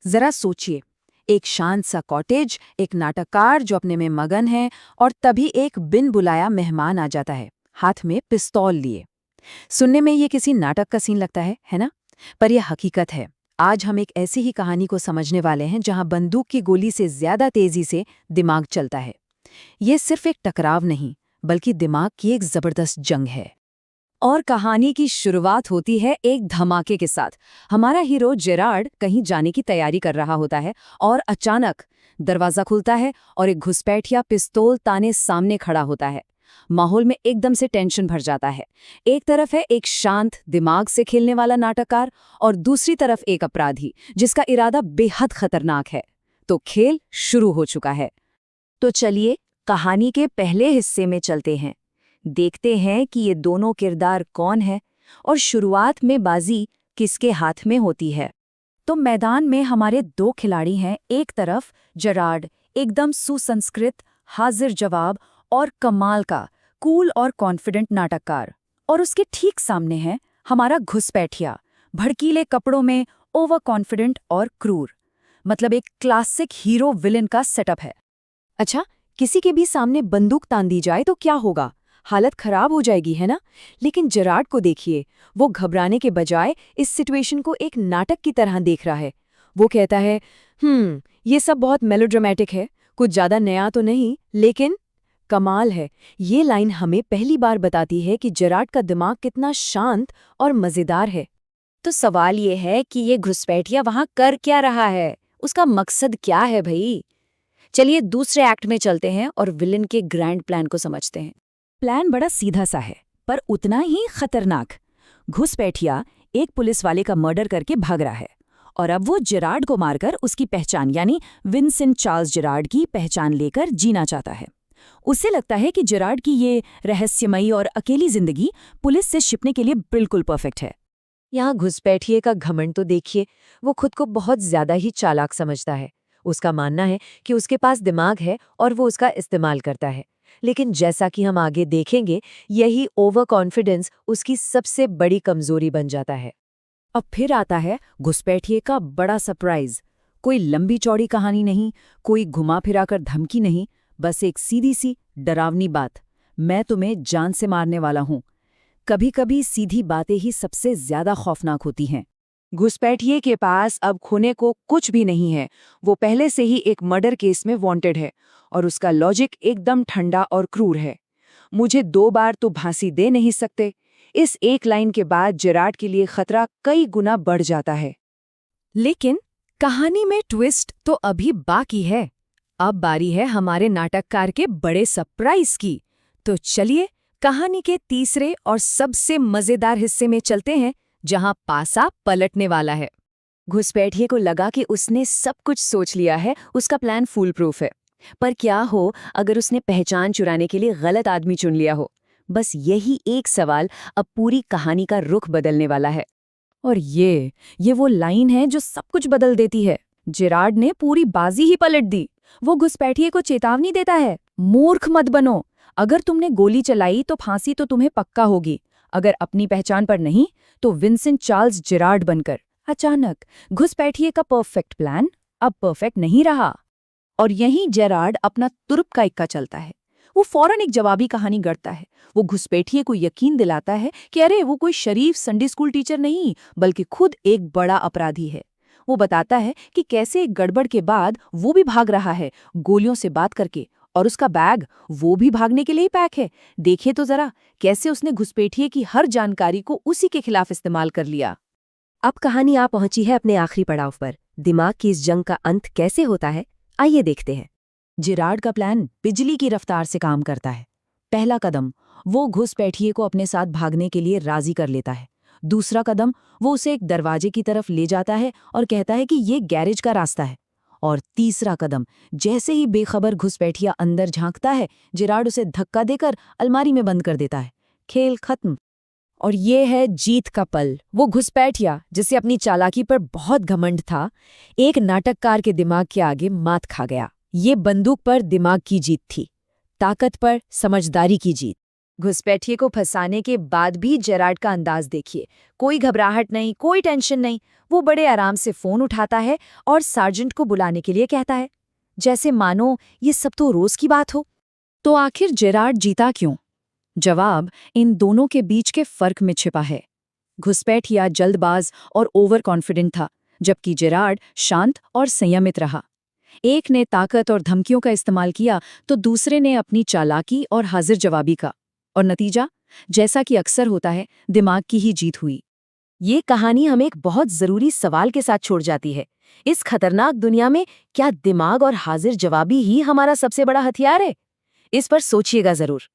जरा सोचिए, एक शांत सा कॉटेज, एक नाटककार जो अपने में मगन है, और तभी एक बिन बुलाया मेहमान आ जाता है, हाथ में पिस्तौल लिए। सुनने में ये किसी नाटक का सीन लगता है ना? पर यह हकीकत है। आज हम एक ऐसी ही कहानी को समझने वाले हैं जहां बंदूक की गोली से ज्यादा तेजी से दिमाग चलता है। ये सिर्फ एक टकराव नहीं, बल्कि दिमाग की एक जबरदस्त जंग है। और कहानी की शुरुआत होती है एक धमाके के साथ। हमारा हीरो जेरार्ड कहीं जाने की तैयारी कर रहा होता है और अचानक दरवाजा खुलता है और एक घुसपैठिया पिस्तौल ताने सामने खड़ा होता है। माहौल में एकदम से टेंशन भर जाता है। एक तरफ है एक शांत दिमाग से खेलने वाला नाटककार और दूसरी तरफ एक अपराधी जिसका इरादा बेहद खतरनाक है। तो खेल शुरू हो चुका है। तो चलिए कहानी के पहले हिस्से में चलते हैं। देखते हैं कि ये दोनों किरदार कौन है और शुरुआत में बाजी किसके हाथ में होती है। तो मैदान में हमारे दो खिलाड़ी हैं। एक तरफ जेरार्ड, एकदम सुसंस्कृत, हाजिर जवाब और कमाल का कूल और कॉन्फिडेंट नाटककार। और उसके ठीक सामने है हमारा घुसपैठिया, भड़कीले कपड़ों में, ओवर कॉन्फिडेंट और क्रूर। मतलब एक क्लासिक हीरो विलेन का सेटअप है। अच्छा, किसी के भी सामने बंदूक तान दी जाए तो क्या होगा? हालत खराब हो जाएगी, है ना? लेकिन जेरार्ड को देखिए, वो घबराने के बजाय इस सिचुएशन को एक नाटक की तरह देख रहा है। वो कहता है, ये सब बहुत मेलोड्रामेटिक है, कुछ ज्यादा नया तो नहीं, लेकिन कमाल है। ये लाइन हमें पहली बार बताती है कि जेरार्ड का दिमाग कितना शांत और मजेदार है। तो सवाल ये है कि ये घुसपैठिया वहां कर क्या रहा है? उसका मकसद क्या है भई? चलिए दूसरे एक्ट में चलते हैं और विलन के ग्रैंड प्लान को समझते हैं। प्लान बड़ा सीधा सा है, पर उतना ही खतरनाक। घुसपैठिया एक पुलिस वाले का मर्डर करके भाग रहा है और अब वो जेरार्ड को मारकर उसकी पहचान यानी विंसेंट चार्ल्स जेरार्ड की पहचान लेकर जीना चाहता है। उसे लगता है कि जेरार्ड की ये रहस्यमयी और अकेली जिंदगी पुलिस से छिपने के लिए बिल्कुल परफेक्ट है। यहाँ घुसपैठिए का घमंड तो देखिए, वो खुद को बहुत ज्यादा ही चालाक समझता है। उसका मानना है कि उसके पास दिमाग है और वो उसका इस्तेमाल करता है। लेकिन जैसा कि हम आगे देखेंगे, यही ओवर कॉन्फिडेंस उसकी सबसे बड़ी कमजोरी बन जाता है। अब फिर आता है घुसपैठिए का बड़ा सरप्राइज। कोई लंबी चौड़ी कहानी नहीं, कोई घुमा फिराकर धमकी नहीं, बस एक सीधी सी डरावनी बात, मैं तुम्हें जान से मारने वाला हूं। कभी कभी सीधी बातें ही सबसे ज्यादा खौफनाक होती हैं। घुसपैठिए के पास अब खोने को कुछ भी नहीं है। वो पहले से ही एक मर्डर केस में वांटेड है और उसका लॉजिक एकदम ठंडा और क्रूर है। मुझे 2 बार तो फांसी दे नहीं सकते। इस एक लाइन के बाद जेरार्ड के लिए खतरा कई गुना बढ़ जाता है। लेकिन कहानी में ट्विस्ट तो अभी बाकी है। अब बारी है हमारे नाटककार के बड़े सरप्राइज की। तो चलिए कहानी के तीसरे और सबसे मजेदार हिस्से में चलते हैं, जहां पासा पलटने वाला है। घुसपैठिए को लगा कि उसने सब कुछ सोच लिया है, उसका प्लान फूल प्रूफ है। पर क्या हो अगर उसने पहचान चुराने के लिए गलत आदमी चुन लिया हो? बस यही एक सवाल अब पूरी कहानी का रुख बदलने वाला है। और ये वो लाइन है जो सब कुछ बदल देती है। जेरार्ड ने पूरी बाजी ही पलट दी। वो घुसपैठिए को चेतावनी देता है, मूर्ख मत बनो। अगर तुमने गोली चलाई तो फांसी तो तुम्हें पक्का होगी, अगर अपनी पहचान पर नहीं तो विंसेंट चार्ल्स जेरार्ड बनकर। अचानक घुसपैठिए का परफेक्ट प्लान अब परफेक्ट नहीं रहा और यहीं जेरार्ड अपना तुरुप का इक्का चलता है। वो फौरन एक जवाबी कहानी गढ़ता है। वो घुसपैठिए को यकीन दिलाता है कि अरे वो कोई शरीफ संडे स्कूल टीचर नहीं, बल्कि खुद एक बड़ा अपराधी है। वो बताता है कि कैसे एक गड़बड़ के बाद वो भी भाग रहा है, गोलियों से बात करके, और उसका बैग वो भी भागने के लिए ही पैक है। देखिए तो जरा कैसे उसने घुसपैठिए की हर जानकारी को उसी के खिलाफ इस्तेमाल कर लिया। अब कहानी आ पहुंची है अपने आखिरी पड़ाव पर। दिमाग की इस जंग का अंत कैसे होता है, आइए देखते हैं। जेरार्ड का प्लान बिजली की रफ्तार से काम करता है। पहला कदम, वो घुसपैठिए को अपने साथ भागने के लिए राजी कर लेता है। दूसरा कदम, वो उसे एक दरवाजे की तरफ ले जाता है और कहता है कि ये गैरेज का रास्ता है। और तीसरा कदम, जैसे ही बेखबर घुसपैठिया अंदर झांकता है, जेरार्ड उसे धक्का देकर अलमारी में बंद कर देता है। खेल खत्म। और ये है जीत का पल। वो घुसपैठिया, जिसे अपनी चालाकी पर बहुत घमंड था, एक नाटककार के दिमाग के आगे मात खा गया। ये बंदूक पर दिमाग की जीत थी, ताकत पर समझदारी की जीत। घुसपैठिए को फंसाने के बाद भी जेरार्ड का अंदाज देखिए। कोई घबराहट नहीं, कोई टेंशन नहीं। वो बड़े आराम से फोन उठाता है और सार्जेंट को बुलाने के लिए कहता है, जैसे मानो ये सब तो रोज की बात हो। तो आखिर जेरार्ड जीता क्यों? जवाब इन दोनों के बीच के फर्क में छिपा है। घुसपैठिया जल्दबाज और ओवर कॉन्फिडेंट था, जबकि जेरार्ड शांत और संयमित रहा। एक ने ताकत और धमकियों का इस्तेमाल किया तो दूसरे ने अपनी चालाकी और हाजिर जवाबी का। और नतीजा, जैसा कि अक्सर होता है, दिमाग की ही जीत हुई। ये कहानी हमें एक बहुत जरूरी सवाल के साथ छोड़ जाती है। इस खतरनाक दुनिया में क्या दिमाग और हाजिर जवाबी ही हमारा सबसे बड़ा हथियार है? इस पर सोचिएगा जरूर।